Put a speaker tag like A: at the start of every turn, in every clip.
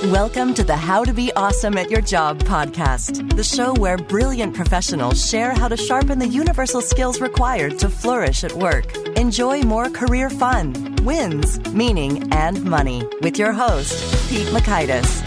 A: Welcome to the How to Be Awesome at Your Job podcast, the show where brilliant professionals share how to sharpen the universal skills required to flourish at work. Enjoy more career fun, wins, meaning, and money with your host, Pete Makaitis.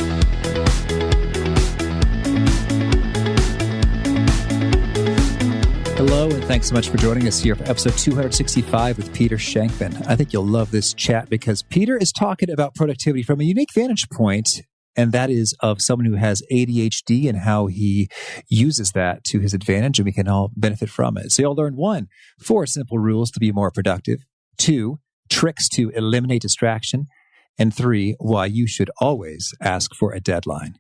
B: Hello, and thanks so much for joining us here for episode 265 with Peter Shankman. I think you'll love this chat because Peter is talking about productivity from a unique vantage point, and that is of someone who has ADHD and how he uses that to his advantage, and we can all benefit from it. So you'll learn 1, 4 simple rules to be more productive, 2, tricks to eliminate distraction, and 3, why you should always ask for a deadline.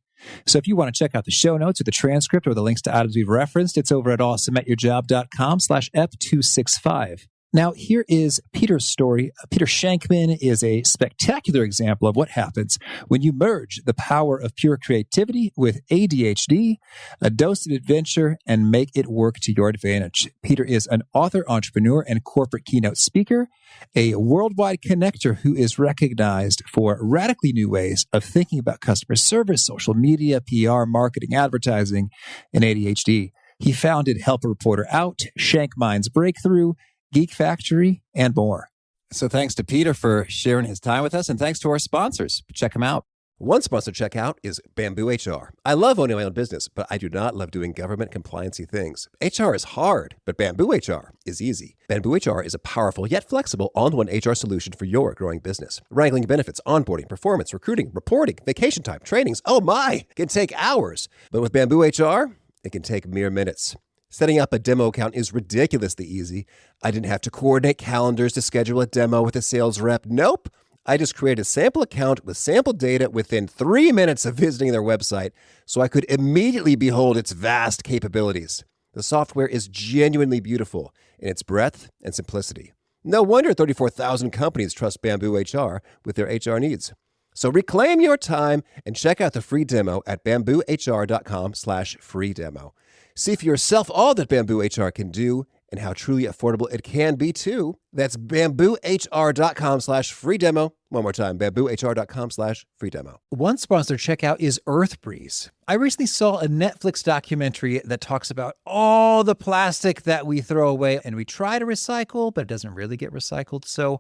B: So if you want to check out the show notes or the transcript or the links to items we've referenced, it's over at awesomeatyourjob.com/ep265. Now, here is Peter's story. Peter Shankman is a spectacular example of what happens when you merge the power of pure creativity with ADHD, a dose of adventure, and make it work to your advantage. Peter is an author, entrepreneur, and corporate keynote speaker, a worldwide connector who is recognized for radically new ways of thinking about customer service, social media, PR, marketing, advertising, and ADHD. He founded Help a Reporter Out, Shankman's Breakthrough, Geek Factory, and more. So thanks to Peter for sharing his time with us, and thanks to our sponsors. Check them out.
C: One sponsor to check out is Bamboo HR. I love owning my own business, but I do not love doing government compliancy things. HR is hard, but Bamboo HR is easy. Bamboo HR is a powerful yet flexible all-in-one HR solution for your growing business. Wrangling benefits, onboarding, performance, recruiting, reporting, vacation time, trainings, oh my, can take hours. But with Bamboo HR, it can take mere minutes. Setting up a demo account is ridiculously easy. I didn't have to coordinate calendars to schedule a demo with a sales rep. Nope. I just created a sample account with sample data within 3 minutes of visiting their website, so I could immediately behold its vast capabilities. The software is genuinely beautiful in its breadth and simplicity. No wonder 34,000 companies trust Bamboo HR with their HR needs. So reclaim your time and check out the free demo at bamboohr.com/free demo. See for yourself all that Bamboo HR can do and how truly affordable it can be too. That's bamboohr.com/free demo. One more time, bamboohr.com/free demo.
B: One sponsor to check out is EarthBreeze. I recently saw a Netflix documentary that talks about all the plastic that we throw away and we try to recycle, but it doesn't really get recycled. So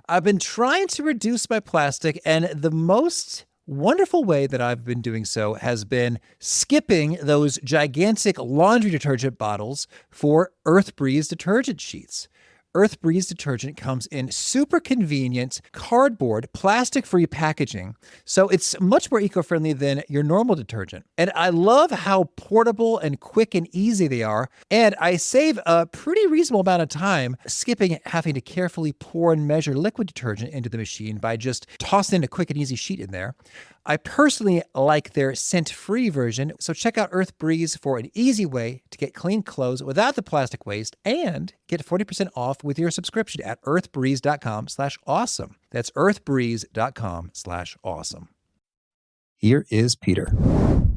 B: I've been trying to reduce my plastic, and the most wonderful way that I've been doing so has been skipping those gigantic laundry detergent bottles for EarthBreeze detergent sheets. EarthBreeze detergent comes in super convenient cardboard, plastic-free packaging, so it's much more eco-friendly than your normal detergent. And I love how portable and quick and easy they are, and I save a pretty reasonable amount of time skipping having to carefully pour and measure liquid detergent into the machine by just tossing a quick and easy sheet in there. I personally like their scent-free version, so check out EarthBreeze for an easy way to get clean clothes without the plastic waste and get 40% off with your subscription at earthbreeze.com/awesome. That's earthbreeze.com/awesome. Here is Peter.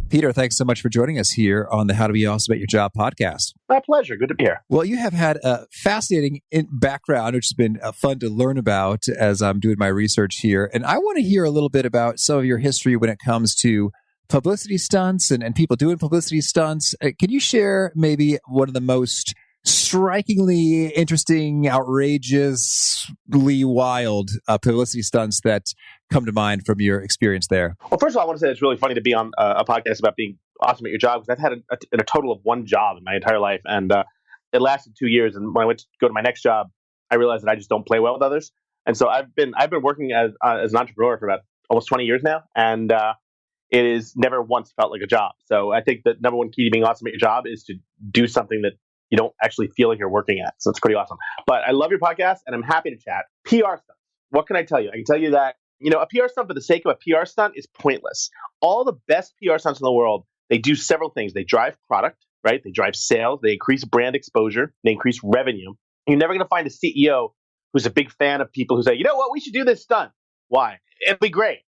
B: Peter, thanks so much for joining us here on the How to Be Awesome at Your Job podcast.
D: My pleasure. Good to be here.
B: Well, you have had a fascinating background, which has been fun to learn about as I'm doing my research here. And I want to hear a little bit about some of your history when it comes to publicity stunts and people doing publicity stunts. Can you share maybe one of the most strikingly interesting, outrageously wild publicity stunts that come to mind from your experience there?
D: Well, first of all, I want to say it's really funny to be on a podcast about being awesome at your job, because I've had a total of one job in my entire life, and it lasted 2 years. And when I went to go to my next job, I realized that I just don't play well with others. And so I've been working as an entrepreneur for about almost 20 years now, and it has never once felt like a job. So I think the number one key to being awesome at your job is to do something that you don't actually feel like you're working at. So it's pretty awesome. But I love your podcast, and I'm happy to chat. PR stuff. What can I tell you? I can tell you that, a PR stunt for the sake of a PR stunt is pointless. All the best PR stunts in the world, they do several things. They drive product, right? They drive sales. They increase brand exposure. They increase revenue. You're never going to find a CEO who's a big fan of people who say, you know what, we should do this stunt. Why? It'll be great.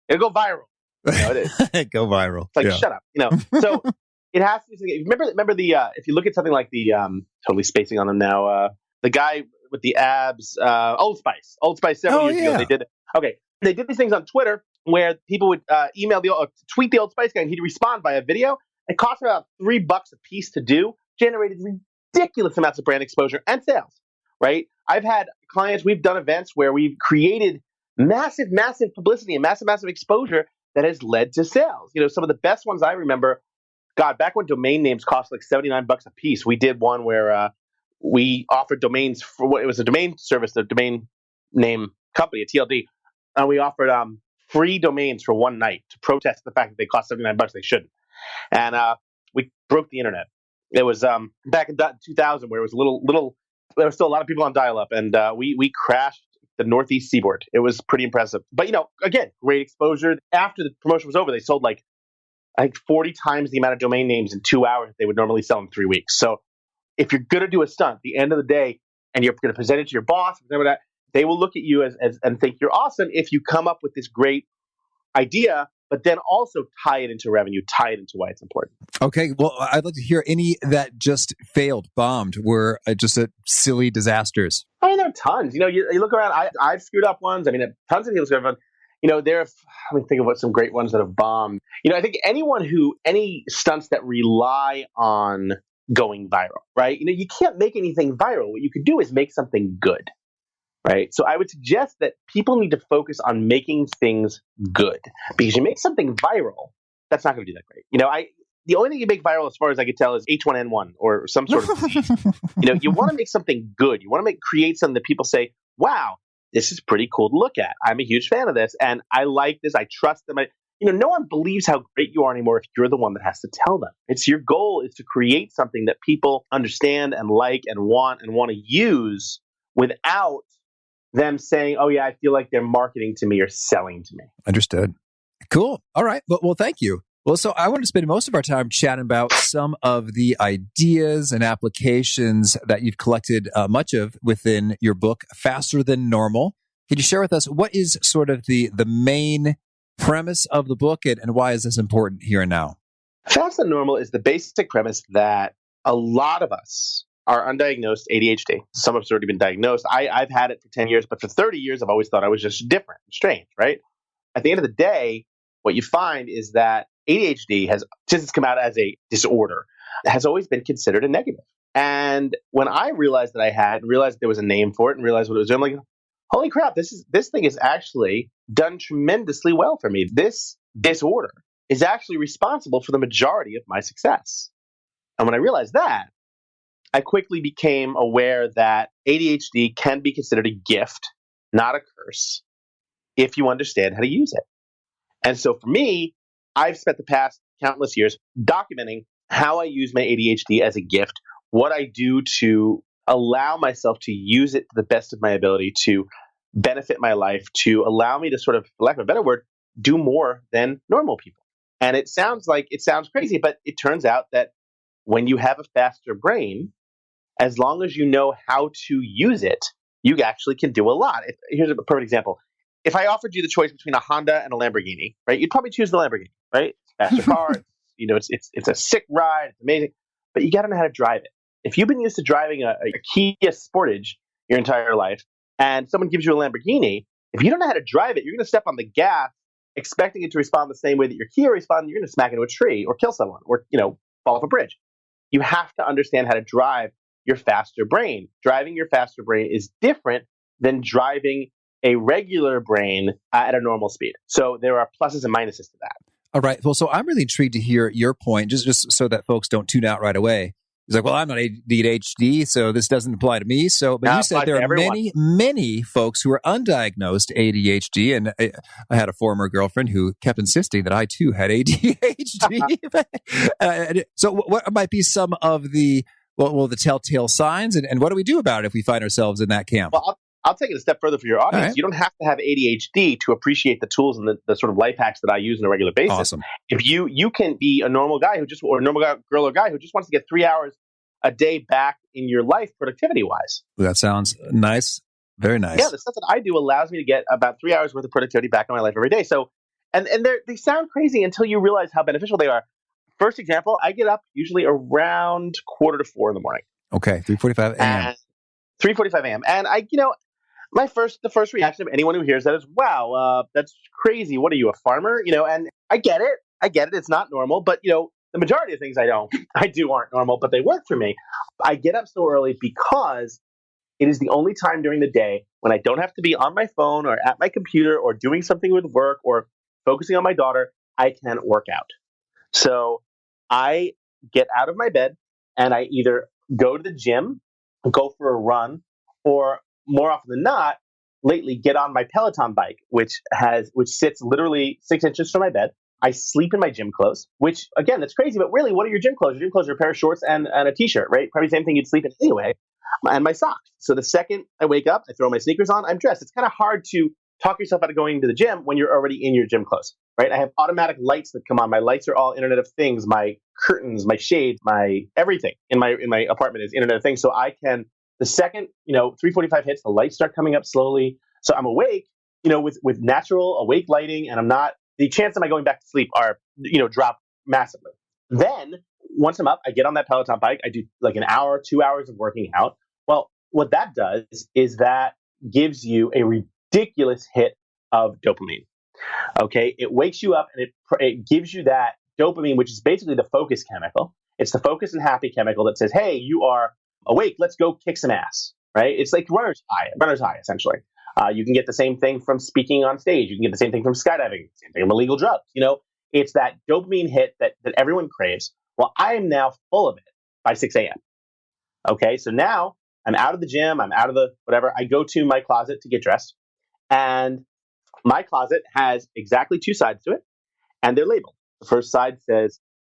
D: It'll go viral. It is.
B: Go viral.
D: It's like, shut up. So it has to be. Remember the if you look at something like the totally spacing on them now, the guy with the abs, Old Spice several years ago, they did these things on Twitter where people would tweet the Old Spice guy, and he'd respond by a video. It cost about $3 a piece to do, generated ridiculous amounts of brand exposure and sales, right? I've had clients, we've done events where we've created massive, massive publicity and massive, massive exposure that has led to sales. Some of the best ones I remember, God, back when domain names cost like $79 a piece, we did one where we offered domains it was a domain service, a domain name company, a TLD, and we offered free domains for one night to protest the fact that they cost $79. They shouldn't. And we broke the internet. It was back in 2000 where it was little. There were still a lot of people on dial-up, and we crashed the Northeast seaboard. It was pretty impressive. But again, great exposure. After the promotion was over, they sold like 40 times the amount of domain names in 2 hours they would normally sell in 3 weeks. So if you're going to do a stunt, at the end of the day, and you're going to present it to your boss, they will look at you as and think you're awesome if you come up with this great idea, but then also tie it into revenue, tie it into why it's important.
B: Okay, well, I'd like to hear any that just failed, bombed, were just silly disasters.
D: I mean, there are tons. You look around. I've screwed up ones. I mean, tons of people screwed up. Let me think of what some great ones that have bombed. I think any stunts that rely on going viral, right? You can't make anything viral. What you could do is make something good, right? So I would suggest that people need to focus on making things good, because you make something viral, that's not going to do that great. The only thing you make viral, as far as I could tell, is H1N1 or some sort of disease. You want to make something good. You want to create something that people say, wow, this is pretty cool to look at. I'm a huge fan of this, and I like this. I trust them. No one believes how great you are anymore if you're the one that has to tell them. It's your goal is to create something that people understand and like and want to use without them saying, oh yeah, I feel like they're marketing to me or selling to me.
B: Understood. Cool. All right. Well, thank you. Well, so I want to spend most of our time chatting about some of the ideas and applications that you've collected much of within your book, Faster Than Normal. Can you share with us what is sort of the main premise of the book, and why is this important here and now?
D: Faster Than Normal is the basic premise that a lot of us are undiagnosed ADHD. Some of us have already been diagnosed. I've had it for 10 years, but for 30 years, I've always thought I was just different and strange, right? At the end of the day, what you find is that ADHD since it's come out as a disorder, has always been considered a negative. And when I realized that I had, and realized there was a name for it, and realized what it was doing, I'm like, holy crap, this thing is actually done tremendously well for me. This disorder is actually responsible for the majority of my success. And when I realized that, I quickly became aware that ADHD can be considered a gift, not a curse, if you understand how to use it. And so for me, I've spent the past countless years documenting how I use my ADHD as a gift, what I do to allow myself to use it to the best of my ability to benefit my life, to allow me to sort of, for lack of a better word, do more than normal people. And it sounds crazy, but it turns out that when you have a faster brain, as long as you know how to use it, you actually can do a lot. Here's a perfect example. If I offered you the choice between a Honda and a Lamborghini, right, you'd probably choose the Lamborghini, right? It's a faster car. It's a sick ride. It's amazing, but you got to know how to drive it. If you've been used to driving a Kia Sportage your entire life, and someone gives you a Lamborghini, if you don't know how to drive it, you're going to step on the gas, expecting it to respond the same way that your Kia responds. You're going to smack into a tree or kill someone or fall off a bridge. You have to understand how to drive your faster brain. Driving your faster brain is different than driving a regular brain at a normal speed. So there are pluses and minuses to that.
B: All right. Well, so I'm really intrigued to hear your point, just so that folks don't tune out right away. He's like, well, I'm not ADHD, so this doesn't apply to me. But you said there are many folks who are undiagnosed ADHD, and I had a former girlfriend who kept insisting that I too had ADHD. So what might be some of the telltale signs, and what do we do about it if we find ourselves in that camp?
D: Well, I'll take it a step further for your audience. Right. You don't have to have ADHD to appreciate the tools and the sort of life hacks that I use on a regular basis.
B: Awesome.
D: If you can be a normal guy or a normal girl or guy who just wants to get 3 hours a day back in your life, productivity wise.
B: That sounds nice. Very nice.
D: Yeah, the stuff that I do allows me to get about 3 hours worth of productivity back in my life every day. So, and they sound crazy until you realize how beneficial they are. First example, I get up usually around 3:45 in the morning.
B: Okay, 3:45 a.m.
D: 3:45 a.m. And the first reaction of anyone who hears that is, wow, that's crazy. What are you, a farmer? And I get it. It's not normal, but the majority of things I do aren't normal, but they work for me. I get up so early because it is the only time during the day when I don't have to be on my phone or at my computer or doing something with work or focusing on my daughter. I can work out. So I get out of my bed and I either go to the gym, go for a run, or more often than not, lately get on my Peloton bike, which sits literally 6 inches from my bed. I sleep in my gym clothes, which again, that's crazy, but really, what are your gym clothes? Your gym clothes are a pair of shorts and a t-shirt, right? Probably the same thing you'd sleep in anyway, and my socks. So the second I wake up, I throw my sneakers on, I'm dressed. It's kind of hard to talk yourself out of going to the gym when you're already in your gym clothes, right? I have automatic lights that come on. My lights are all Internet of Things. My curtains, my shades, my everything in my apartment is Internet of Things. So I can, the second 3:45 hits, the lights start coming up slowly. So I'm awake, with natural awake lighting, and I'm not. The chance of my going back to sleep are drop massively. Then once I'm up, I get on that Peloton bike. I do like an hour, 2 hours of working out. Well, what that does is that gives you a ridiculous hit of dopamine. Okay, it wakes you up and it gives you that dopamine, which is basically the focus chemical. It's the focus and happy chemical that says, "Hey, you are awake. Let's go kick some ass." Right? It's like runner's high, essentially. You can get the same thing from speaking on stage. You can get the same thing from skydiving. Same thing from illegal drugs. It's that dopamine hit that everyone craves. Well, I am now full of it by 6 a.m. Okay, so now I'm out of the gym. I'm out of the whatever. I go to my closet to get dressed, and my closet has exactly two sides to it, and they're labeled. The first side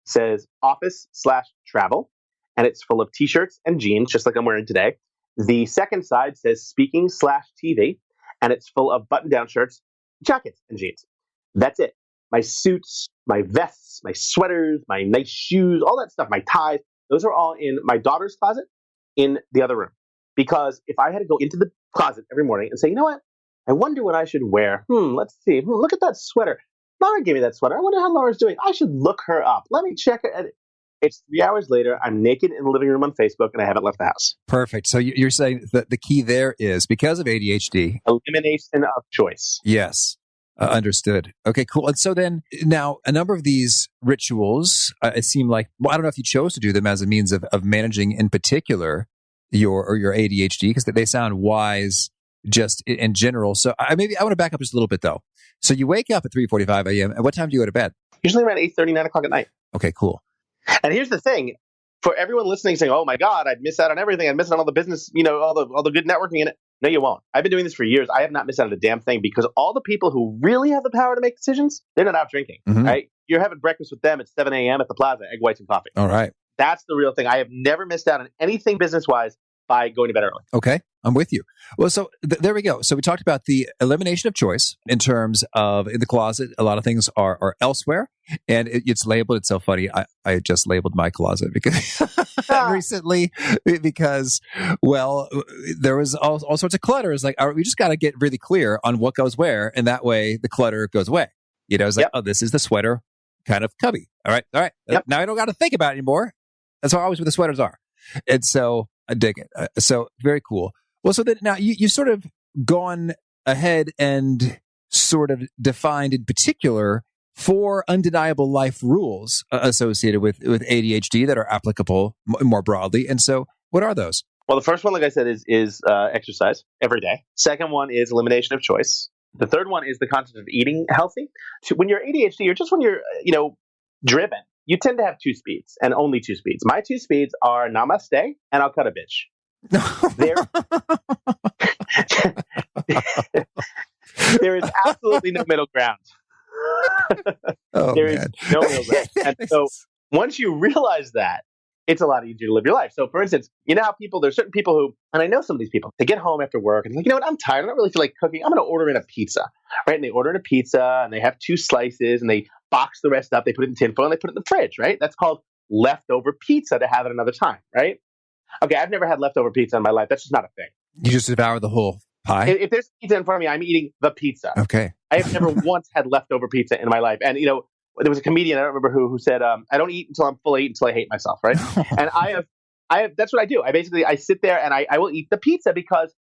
D: says office/travel, and it's full of t-shirts and jeans, just like I'm wearing today. The second side says speaking/TV, and it's full of button-down shirts, jackets, and jeans. That's it. My suits, my vests, my sweaters, my nice shoes, all that stuff, my ties, those are all in my daughter's closet in the other room. Because if I had to go into the closet every morning and say, you know what? I wonder what I should wear. Let's see. Look at that sweater. Laura gave me that sweater. I wonder how Laura's doing. I should look her up. Let me check her. It's 3 hours later. I'm naked in the living room on Facebook, and I haven't left the house.
B: Perfect. So you're saying that the key there is because of ADHD.
D: Elimination of choice.
B: Yes. Understood. Okay, cool. And so then now a number of these rituals, it seem like, well, I don't know if you chose to do them as a means of managing in particular your ADHD, because they sound wise just in general. So I want to back up just a little bit though. So you wake up at 3:45 a.m. and what time do you go to bed?
D: Usually around 8:30, 9 o'clock at night.
B: Okay, cool.
D: And here's the thing. For everyone listening saying, oh my God, I'd miss out on everything. I'd miss out on all the business, all the good networking in it. No, you won't. I've been doing this for years. I have not missed out on a damn thing because all the people who really have the power to make decisions, they're not out drinking, right? You're having breakfast with them at 7 a.m. at the plaza, egg whites and coffee.
B: All right.
D: That's the real thing. I have never missed out on anything business-wise by going to bed early.
B: Okay, I'm with you. Well, so there we go. So we talked about the elimination of choice in terms of in the closet. A lot of things are elsewhere, and it's labeled. It's so funny. I just labeled my closet because recently because there was all sorts of clutter. It's like we just got to get really clear on what goes where, and that way the clutter goes away. It's like, oh, this is the sweater kind of cubby. All right. Yep. Now I don't got to think about it anymore. That's always where the sweaters are, and so. I dig it. So very cool. Well, so then now you've sort of gone ahead and sort of defined in particular 4 undeniable life rules associated with ADHD that are applicable more broadly. And so what are those?
D: Well, the first one, like I said, is exercise every day. Second one is elimination of choice. The third one is the concept of eating healthy. When you're ADHD, or just when you're, driven, you tend to have 2 speeds and only 2 speeds. My 2 speeds are namaste and I'll cut a bitch. There is absolutely no middle ground. There is no middle ground. And so once you realize that, it's a lot easier to live your life. So for instance, how there's certain people who, and I know some of these people, they get home after work and like, you know what, I'm tired. I don't really feel like cooking. I'm going to order in a pizza, right? And they order in a pizza and they have 2 slices and they box the rest up. They put it in tinfoil and they put it in the fridge, right? That's called leftover pizza to have it another time, right? Okay, I've never had leftover pizza in my life. That's just not a thing.
B: You just devour the whole pie?
D: If there's pizza in front of me, I'm eating the pizza.
B: Okay.
D: I have never once had leftover pizza in my life. And, there was a comedian, I don't remember who said, I don't eat until I'm full. I eat until I hate myself, right? And I have, that's what I do. I sit there and I will eat the pizza because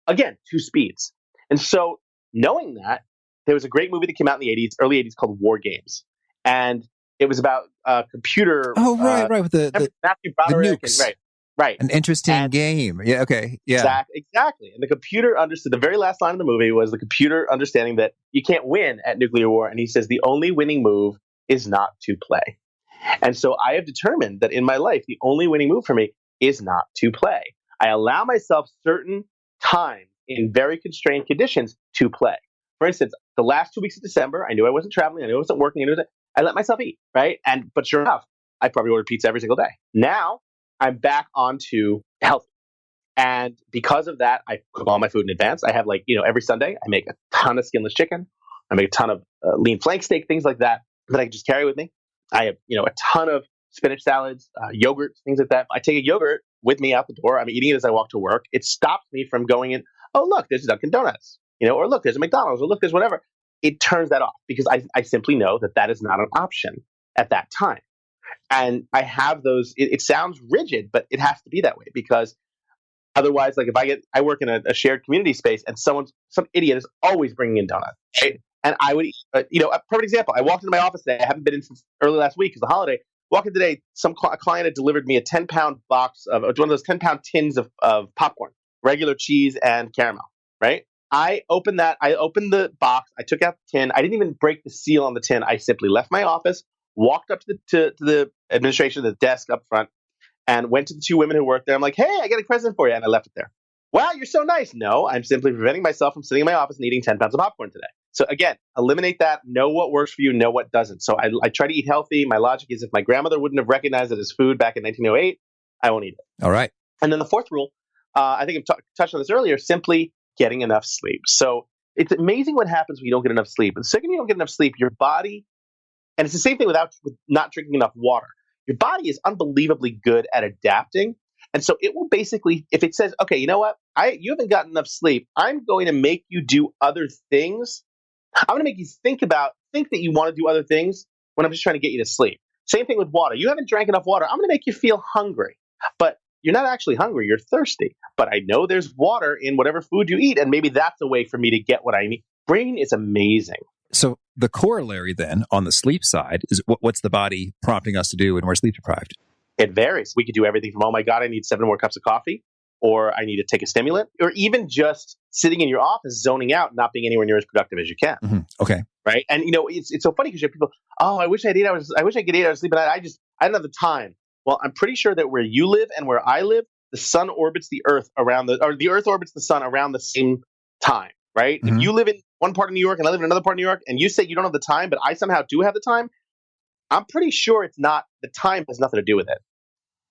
D: again, two speeds. And so knowing that, there was a great movie that came out in the early 80s called War Games. And it was about computer.
B: Oh, right. With
D: Matthew
B: the
D: Broderick.
B: nukes.
D: Right.
B: An interesting game. Yeah, okay. Yeah.
D: Exactly. And the computer understood, the very last line of the movie was the computer understanding that you can't win at nuclear war. And he says, the only winning move is not to play. And so I have determined that in my life, the only winning move for me is not to play. I allow myself certain time in very constrained conditions to play. For instance, the last 2 weeks of December, I knew I wasn't traveling, I knew I wasn't working, I let myself eat, right? But sure enough, I probably ordered pizza every single day. Now I'm back onto healthy. And because of that, I cook all my food in advance. I have every Sunday, I make a ton of skinless chicken. I make a ton of lean flank steak, things like that I can just carry with me. I have, a ton of spinach salads, yogurt, things like that. I take a yogurt with me out the door. I'm eating it as I walk to work. It stops me from going in, oh, look, there's a Dunkin' Donuts, or look, there's a McDonald's, or look, there's whatever. It turns that off because I simply know that is not an option at that time. And I have those, it sounds rigid, but it has to be that way because otherwise, like if I work in a shared community space and some idiot is always bringing in donuts, right? And I would eat, a perfect example. I walked into my office today. I haven't been in since early last week because the holiday. Walking today, a client had delivered me a 10-pound box of one of those 10-pound tins of popcorn, regular cheese and caramel, right? I opened the box. I took out the tin. I didn't even break the seal on the tin. I simply left my office, walked up to the administration, the desk up front, and went to the two women who worked there. I'm like, hey, I got a present for you. And I left it there. Wow, you're so nice. No, I'm simply preventing myself from sitting in my office and eating 10 pounds of popcorn today. So again, eliminate that. Know what works for you, know what doesn't. So I try to eat healthy. My logic is if my grandmother wouldn't have recognized it as food back in 1908, I won't eat it.
B: All right.
D: And then the fourth rule, I think I touched on this earlier, simply getting enough sleep. So it's amazing what happens when you don't get enough sleep. And the second you don't get enough sleep, your body, and it's the same thing with not drinking enough water. Your body is unbelievably good at adapting. And so it will basically, if it says, okay, you know what? You haven't gotten enough sleep. I'm going to make you do other things. I'm going to make you think that you want to do other things when I'm just trying to get you to sleep. Same thing with water. You haven't drank enough water. I'm going to make you feel hungry. But you're not actually hungry. You're thirsty. But I know there's water in whatever food you eat. And maybe that's a way for me to get what I need. Brain is amazing.
B: So the corollary then on the sleep side is what's the body prompting us to do when we're sleep deprived?
D: It varies. We could do everything from, oh my God, I need 7 more cups of coffee, or I need to take a stimulant, or even just sitting in your office, zoning out, not being anywhere near as productive as you can.
B: Mm-hmm. Okay.
D: Right. And, it's so funny because you have people, oh, I wish I could 8 hours sleep, but I don't have the time. Well, I'm pretty sure that where you live and where I live, the sun orbits the earth or the earth orbits the sun around the same time. Right. Mm-hmm. If you live in one part of New York and I live in another part of New York and you say you don't have the time, but I somehow do have the time, I'm pretty sure the time has nothing to do with it.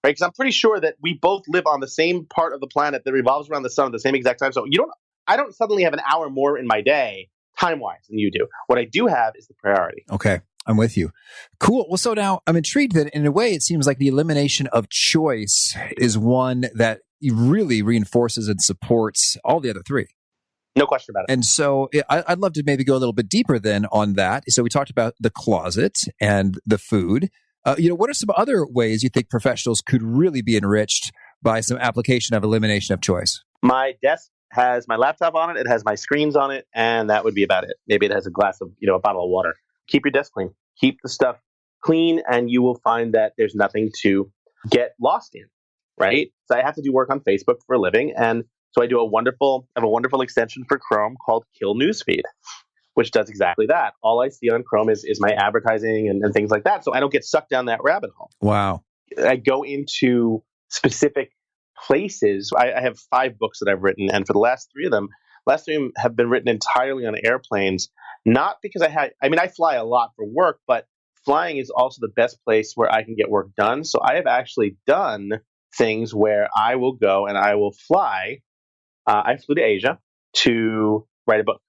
D: Right? Because I'm pretty sure that we both live on the same part of the planet that revolves around the sun at the same exact time. So I don't suddenly have an hour more in my day time-wise than you do. What I do have is the priority.
B: Okay. I'm with you. Cool. Well, so now I'm intrigued that in a way it seems like the elimination of choice is one that really reinforces and supports all the other three.
D: No question about it.
B: And so I'd love to maybe go a little bit deeper then on that. So we talked about the closet and the food. What are some other ways you think professionals could really be enriched by some application of elimination of choice?
D: My desk has my laptop on it. It has my screens on it. And that would be about it. Maybe it has a glass of, a bottle of water. Keep your desk clean. Keep the stuff clean. And you will find that there's nothing to get lost in. Right. So I have to do work on Facebook for a living. And so I have a wonderful extension for Chrome called Kill Newsfeed, which does exactly that. All I see on Chrome is my advertising and things like that. So I don't get sucked down that rabbit hole.
B: Wow.
D: I go into specific places. I have 5 books that I've written. And for the last 3 of them have been written entirely on airplanes. Not because I fly a lot for work, but flying is also the best place where I can get work done. So I have actually done things where I will go and I will fly. I flew to Asia to write a book.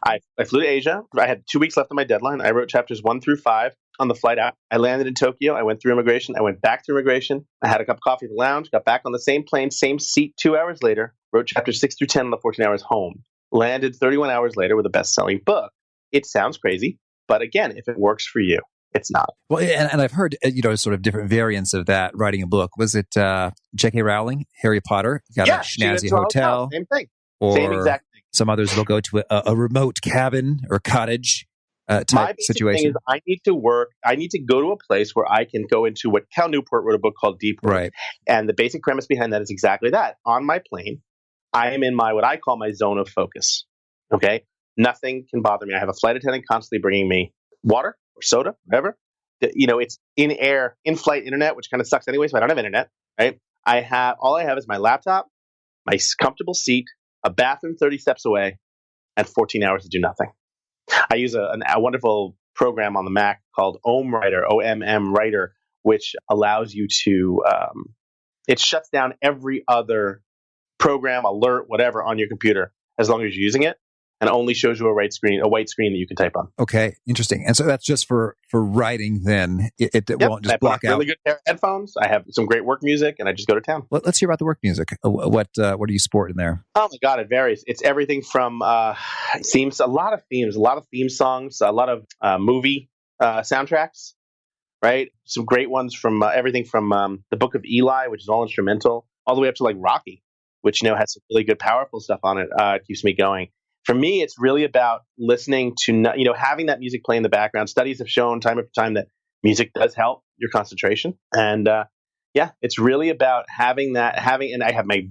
D: I flew to Asia. I had 2 weeks left on my deadline. I wrote chapters 1 through 5 on the flight out. I landed in Tokyo. I went through immigration. I went back through immigration. I had a cup of coffee at the lounge, got back on the same plane, same seat 2 hours later, wrote chapters 6 through 10 on the 14 hours home, landed 31 hours later with a best-selling book. It sounds crazy, but again, if it works for you, it's not.
B: Well, and I've heard, sort of different variants of that, writing a book. Was it J.K. Rowling, Harry Potter? Got a snazzy hotel.
D: Same thing. Same
B: or
D: exact thing.
B: some others they'll go to a remote cabin or cottage
D: My
B: type
D: basic
B: situation.
D: thing is I need to work. I need to go to a place where I can go into what Cal Newport wrote a book called Deep Work.
B: Right.
D: And the basic premise behind that is exactly that. On my plane, I am in my what I call my zone of focus. Okay, nothing can bother me. I have a flight attendant constantly bringing me water or soda, whatever. It's in-flight internet, which kind of sucks anyway. So I don't have internet. Right. All I have is my laptop, my comfortable seat, a bathroom 30 steps away, and 14 hours to do nothing. I use a wonderful program on the Mac called OMM Writer, which allows you to it shuts down every other program, alert, whatever on your computer as long as you're using it, and only shows you a white screen that you can type on.
B: Okay, interesting. And so that's just for writing. Then it
D: Yep.
B: won't just block out.
D: Really good pair of headphones. I have some great work music, and I just go to town.
B: Let's hear about the work music. What do you sport in there?
D: Oh my God, it varies. It's everything from themes, a lot of theme songs, a lot of movie soundtracks. Right, some great ones from everything from the Book of Eli, which is all instrumental, all the way up to like Rocky, which has some really good, powerful stuff on it. It keeps me going. For me, it's really about listening to having that music play in the background. Studies have shown time after time that music does help your concentration, and it's really about having that. And I have my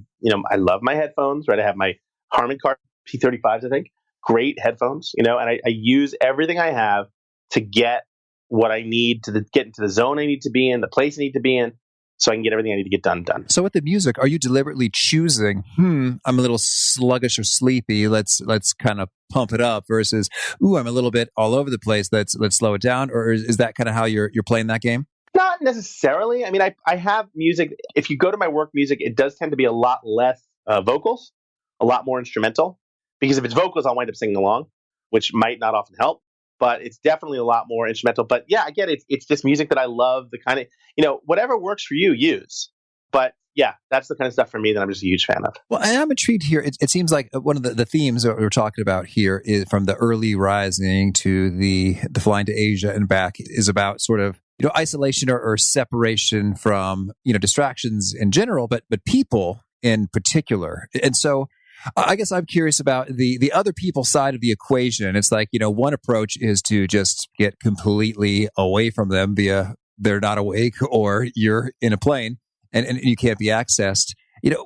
D: I love my headphones. Right, I have my Harman Kardon P35s. I think great headphones. And I use everything I have to get what I need to get into the zone I need to be in, the place I need to be in, so I can get everything I need to get done.
B: So with the music, are you deliberately choosing, I'm a little sluggish or sleepy, let's kind of pump it up, versus, I'm a little bit all over the place, let's slow it down? Or is that kind of how you're playing that game?
D: Not necessarily. I mean, I have music. If you go to my work music, it does tend to be a lot less vocals, a lot more instrumental, because if it's vocals, I'll wind up singing along, which might not often help. But it's definitely a lot more instrumental. But yeah, again, it's just music that I love. The kind of, whatever works for you, use. But yeah, that's the kind of stuff for me that I'm just a huge fan of.
B: Well, and I'm intrigued here. It seems like one of the themes that we're talking about here is from the early rising to the flying to Asia and back is about sort of, isolation or separation from, distractions in general, but people in particular. And so I guess I'm curious about the other people side of the equation. It's like, one approach is to just get completely away from them via they're not awake or you're in a plane and you can't be accessed.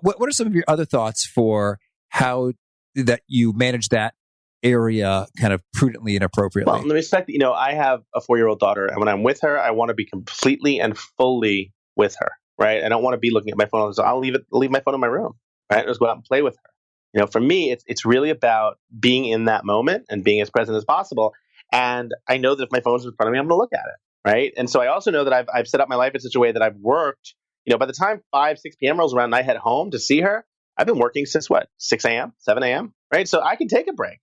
B: What are some of your other thoughts for how that you manage that area kind of prudently and appropriately?
D: Well, in the respect that, I have a 4-year-old daughter, and when I'm with her, I want to be completely and fully with her, right? I don't want to be looking at my phone. So I'll leave my phone in my room, right? Just go out and play with her. For me, it's really about being in that moment and being as present as possible. And I know that if my phone's in front of me, I'm going to look at it, right? And so I also know that I've set up my life in such a way that I've worked. By the time 5, 6 p.m. rolls around and I head home to see her, I've been working since 6 a.m., 7 a.m., right? So I can take a break.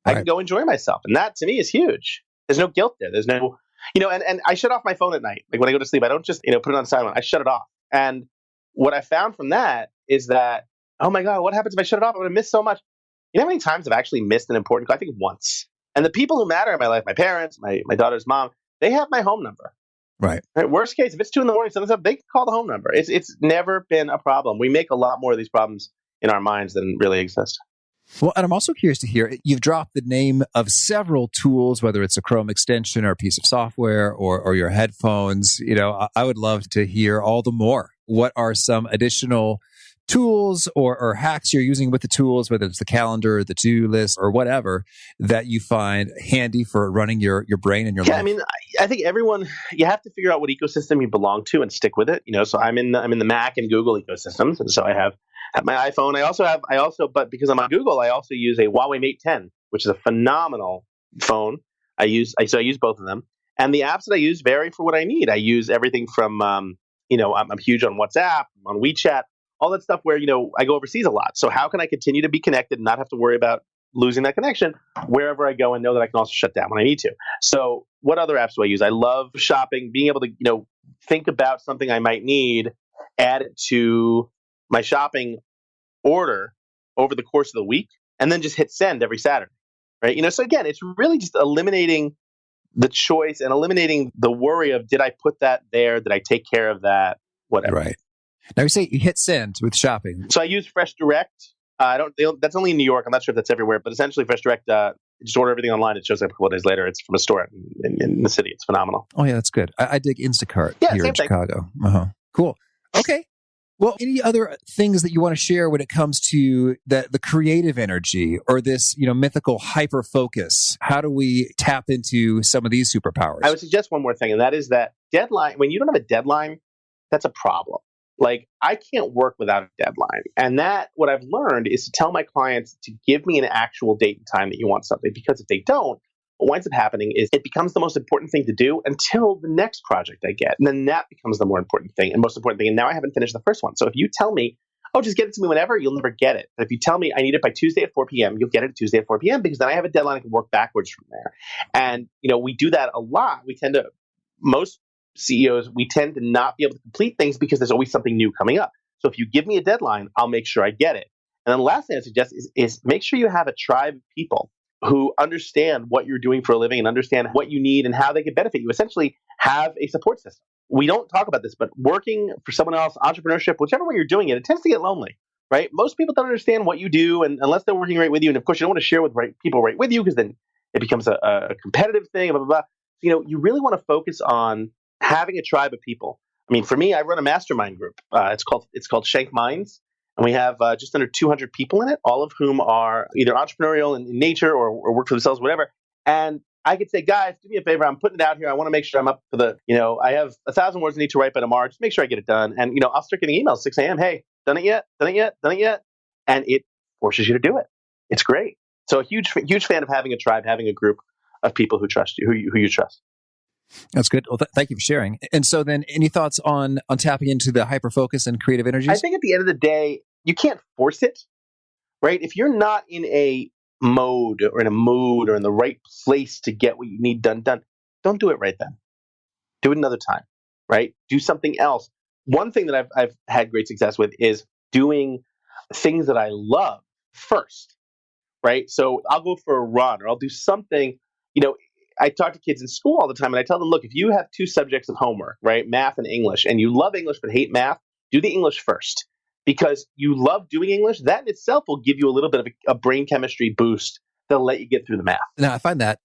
D: I can go enjoy myself. And that to me is huge. There's no guilt there. There's no, and I shut off my phone at night. Like when I go to sleep, I don't just, put it on silent. I shut it off. And what I found from that is that, oh my God, what happens if I shut it off? I'm going to miss so much. You know how many times I've actually missed an important call? I think once. And the people who matter in my life, my parents, my daughter's mom, they have my home number.
B: Right.
D: Worst case, if it's 2 a.m, something's up, they can call the home number. It's never been a problem. We make a lot more of these problems in our minds than really exist.
B: Well, and I'm also curious to hear, you've dropped the name of several tools, whether it's a Chrome extension or a piece of software or your headphones. I would love to hear all the more. What are some additional tools or hacks you're using with the tools, whether it's the calendar, the to-do list, or whatever, that you find handy for running your brain and your life?
D: I mean, I think everyone, you have to figure out what ecosystem you belong to and stick with it. So I'm in the Mac and Google ecosystems, and so I have my iPhone. But because I'm on Google, I also use a Huawei Mate 10, which is a phenomenal phone. I use both of them, and the apps that I use vary for what I need. I use everything from I'm huge on WhatsApp, on WeChat, all that stuff where, I go overseas a lot. So how can I continue to be connected and not have to worry about losing that connection wherever I go and know that I can also shut down when I need to? So what other apps do I use? I love shopping, being able to, think about something I might need, add it to my shopping order over the course of the week, and then just hit send every Saturday, right? So again, it's really just eliminating the choice and eliminating the worry of, did I put that there? Did I take care of that? Whatever.
B: Right. Now you say you hit send with shopping.
D: So I use Fresh Direct. I don't. That's only in New York. I'm not sure if that's everywhere, but essentially, Fresh Direct, just order everything online. It shows up a couple of days later. It's from a store in the city. It's phenomenal.
B: Oh yeah, that's good. I dig Instacart
D: Yeah,
B: here
D: same
B: in
D: thing.
B: Chicago. Cool. Okay. Well, any other things that you want to share when it comes to the creative energy or this, mythical hyper focus? How do we tap into some of these superpowers?
D: I would suggest one more thing, and that is that deadline. When you don't have a deadline, that's a problem. Like, I can't work without a deadline. And what I've learned is to tell my clients to give me an actual date and time that you want something. Because if they don't, what winds up happening is it becomes the most important thing to do until the next project I get. And then that becomes the more important thing and most important thing. And now I haven't finished the first one. So if you tell me, oh, just get it to me whenever, you'll never get it. But if you tell me I need it by Tuesday at 4 p.m., you'll get it Tuesday at 4 p.m. because then I have a deadline. I can work backwards from there. And, we do that a lot. Most CEOs, we tend to not be able to complete things because there's always something new coming up. So if you give me a deadline, I'll make sure I get it. And then the last thing I suggest is make sure you have a tribe of people who understand what you're doing for a living and understand what you need and how they can benefit you. Essentially, have a support system. We don't talk about this, but working for someone else, entrepreneurship, whichever way you're doing it, it tends to get lonely, right? Most people don't understand what you do, and unless they're working right with you, and of course, you don't want to share with people right with you because then it becomes a competitive thing, blah, blah, blah. You really want to focus on having a tribe of people. I mean, for me, I run a mastermind group. It's called Shankman, and we have just under 200 people in it, all of whom are either entrepreneurial in nature or work for themselves, whatever. And I could say, guys, do me a favor. I'm putting it out here. I want to make sure I'm up for I have 1,000 words I need to write by tomorrow. Just make sure I get it done. And, I'll start getting emails 6 a.m. Hey, done it yet? Done it yet? Done it yet? And it forces you to do it. It's great. So a huge fan of having a tribe, having a group of people who trust you, who you trust.
B: That's good. Well, thank you for sharing. And so then any thoughts on tapping into the hyper focus and creative energies?
D: I think at the end of the day, you can't force it, right? If you're not in a mode or in a mood or in the right place to get what you need done, don't do it right then. Do it another time, right? Do something else. One thing that I've had great success with is doing things that I love first, right? So I'll go for a run or I'll do something, I talk to kids in school all the time and I tell them, look, if you have two subjects of homework, right, math and English, and you love English but hate math, do the English first because you love doing English. That in itself will give you a little bit of a brain chemistry boost that'll let you get through the math.
B: Now, I find that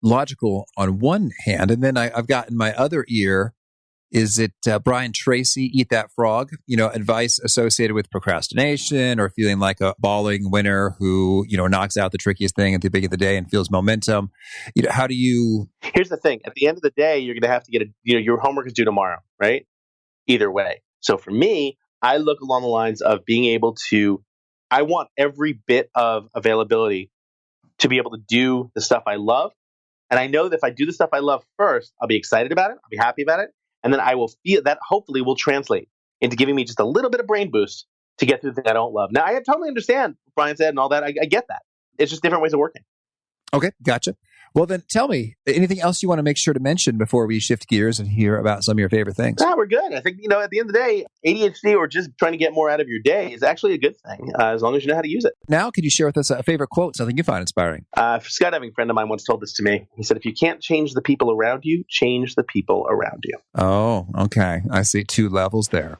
B: logical on one hand, and then I've got in my other ear, is it Brian Tracy, Eat That Frog, advice associated with procrastination or feeling like a bawling winner who, knocks out the trickiest thing at the beginning of the day and feels momentum. How do you...
D: Here's the thing. At the end of the day, you're going to have to get your homework is due tomorrow, right? Either way. So for me, I look along the lines of being able to, I want every bit of availability to be able to do the stuff I love. And I know that if I do the stuff I love first, I'll be excited about it. I'll be happy about it. And then I will feel that hopefully will translate into giving me just a little bit of brain boost to get through the thing I don't love. Now, I totally understand what Brian said and all that. I get that. It's just different ways of working.
B: Okay, gotcha. Well, then tell me, anything else you want to make sure to mention before we shift gears and hear about some of your favorite things?
D: No, we're good. I think, at the end of the day, ADHD or just trying to get more out of your day is actually a good thing, as long as you know how to use it.
B: Now, could you share with us a favorite quote, something you find inspiring?
D: A skydiving friend of mine once told this to me. He said, if you can't change the people around you, change the people around you.
B: Oh, okay. I see 2 levels there.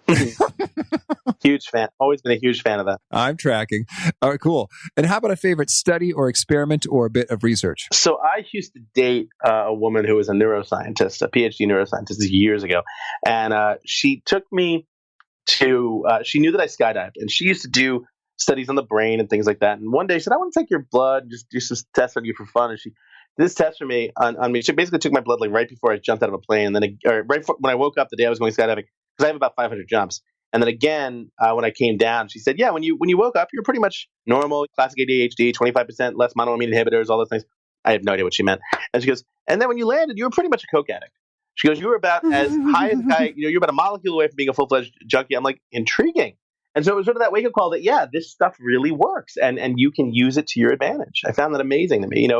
D: Huge fan. Always been a huge fan of that.
B: I'm tracking. All right, cool. And how about a favorite study or experiment or a bit of research?
D: So I used to date a woman who was a neuroscientist, a PhD neuroscientist years ago. And she took me to, she knew that I skydived. And she used to do studies on the brain and things like that. And one day she said, I want to take your blood, just do some tests on you for fun. And she did this test for me on me. She basically took my blood like right before I jumped out of a plane. And then right before, when I woke up the day I was going skydiving, because I have about 500 jumps. And then again, when I came down, she said, yeah, when you woke up, you're pretty much normal, classic ADHD, 25% less monoamine inhibitors, all those things. I have no idea what she meant. And she goes, and then when you landed, you were pretty much a coke addict. She goes, you were about as high as a guy, you're about a molecule away from being a full-fledged junkie. I'm like, intriguing. And so it was sort of that wake-up call that, yeah, this stuff really works and you can use it to your advantage. I found that amazing to me.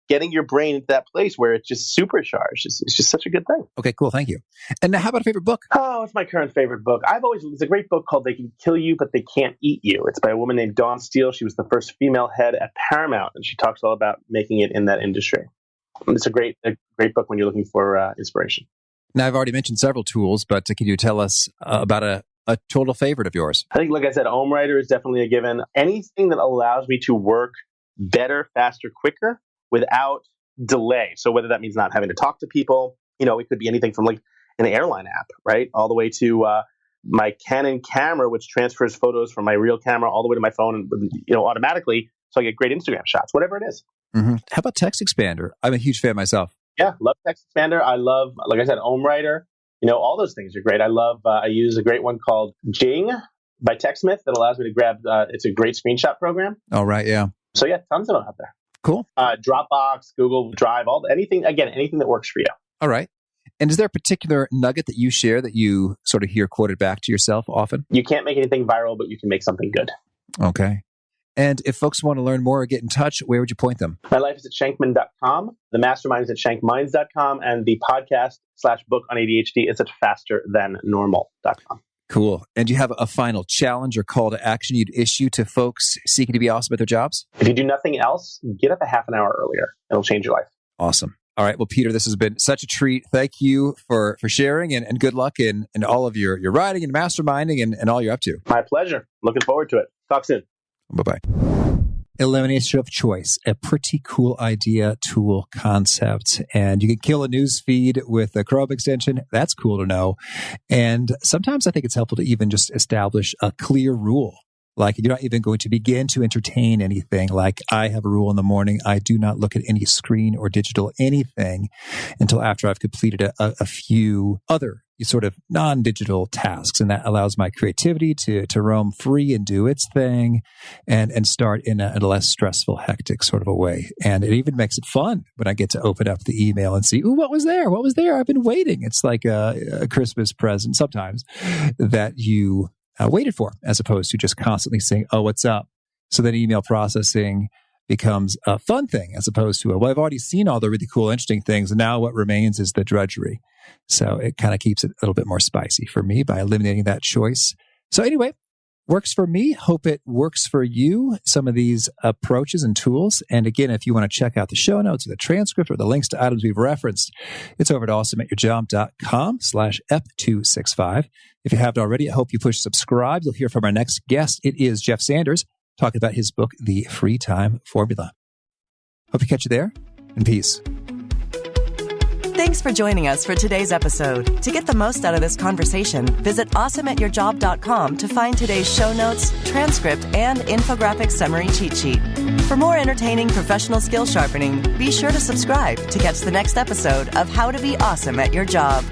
D: Getting your brain into that place where it's just supercharged is just such a good thing.
B: Okay, cool. Thank you. And now how about a favorite book?
D: Oh, it's my current favorite book. It's a great book called They Can Kill You, But They Can't Eat You. It's by a woman named Dawn Steele. She was the first female head at Paramount, and she talks all about making it in that industry. And it's a great book when you're looking for inspiration.
B: Now, I've already mentioned several tools, but can you tell us about a a total favorite of yours?
D: I think, like I said, OmWriter is definitely a given. Anything that allows me to work better, faster, quicker without delay. So whether that means not having to talk to people, it could be anything from like an airline app, right? All the way to my Canon camera, which transfers photos from my real camera all the way to my phone, automatically. So I get great Instagram shots, whatever it is.
B: Mm-hmm. How about Text Expander? I'm a huge fan myself.
D: Yeah, love Text Expander. I love, like I said, OmWriter. All those things are great. I use a great one called Jing by TechSmith that allows me to grab, it's a great screenshot program.
B: Oh, right, yeah.
D: So yeah, tons of them out there.
B: Cool.
D: Dropbox, Google Drive, anything that works for you.
B: All right. And is there a particular nugget that you share that you sort of hear quoted back to yourself often?
D: You can't make anything viral, but you can make something good.
B: Okay. And if folks want to learn more or get in touch, where would you point them?
D: My life is at shankman.com. The mastermind is at shankminds.com. And the podcast/book on ADHD is at fasterthannormal.com.
B: Cool. And do you have a final challenge or call to action you'd issue to folks seeking to be awesome at their jobs?
D: If you do nothing else, get up a half an hour earlier. It'll change your life.
B: Awesome. All right. Well, Peter, this has been such a treat. Thank you for sharing and good luck in all of your writing and masterminding and all you're up to.
D: My pleasure. Looking forward to it. Talk soon.
B: Bye-bye. Elimination of choice, a pretty cool idea, tool, concept. And you can kill a news feed with a Chrome extension. That's cool to know. And sometimes I think it's helpful to even just establish a clear rule. Like you're not even going to begin to entertain anything. Like I have a rule in the morning. I do not look at any screen or digital anything until after I've completed a few other sort of non-digital tasks. And that allows my creativity to roam free and do its thing and start in a less stressful, hectic sort of a way. And it even makes it fun when I get to open up the email and see, ooh, what was there? What was there? I've been waiting. It's like a Christmas present sometimes that you waited for, as opposed to just constantly saying, oh, what's up? So then email processing becomes a fun thing as opposed to, well, I've already seen all the really cool, interesting things. And now what remains is the drudgery. So it kind of keeps it a little bit more spicy for me by eliminating that choice. So anyway, works for me. Hope it works for you, some of these approaches and tools. And again, if you want to check out the show notes or the transcript or the links to items we've referenced, it's over at awesomeatyourjob.com/ep265. If you haven't already, I hope you push subscribe. You'll hear from our next guest. It is Jeff Sanders talking about his book, The Free Time Formula. Hope to catch you there, and peace.
A: Thanks for joining us for today's episode. To get the most out of this conversation, visit awesomeatyourjob.com to find today's show notes, transcript, and infographic summary cheat sheet. For more entertaining professional skill sharpening, be sure to subscribe to catch the next episode of How to Be Awesome at Your Job.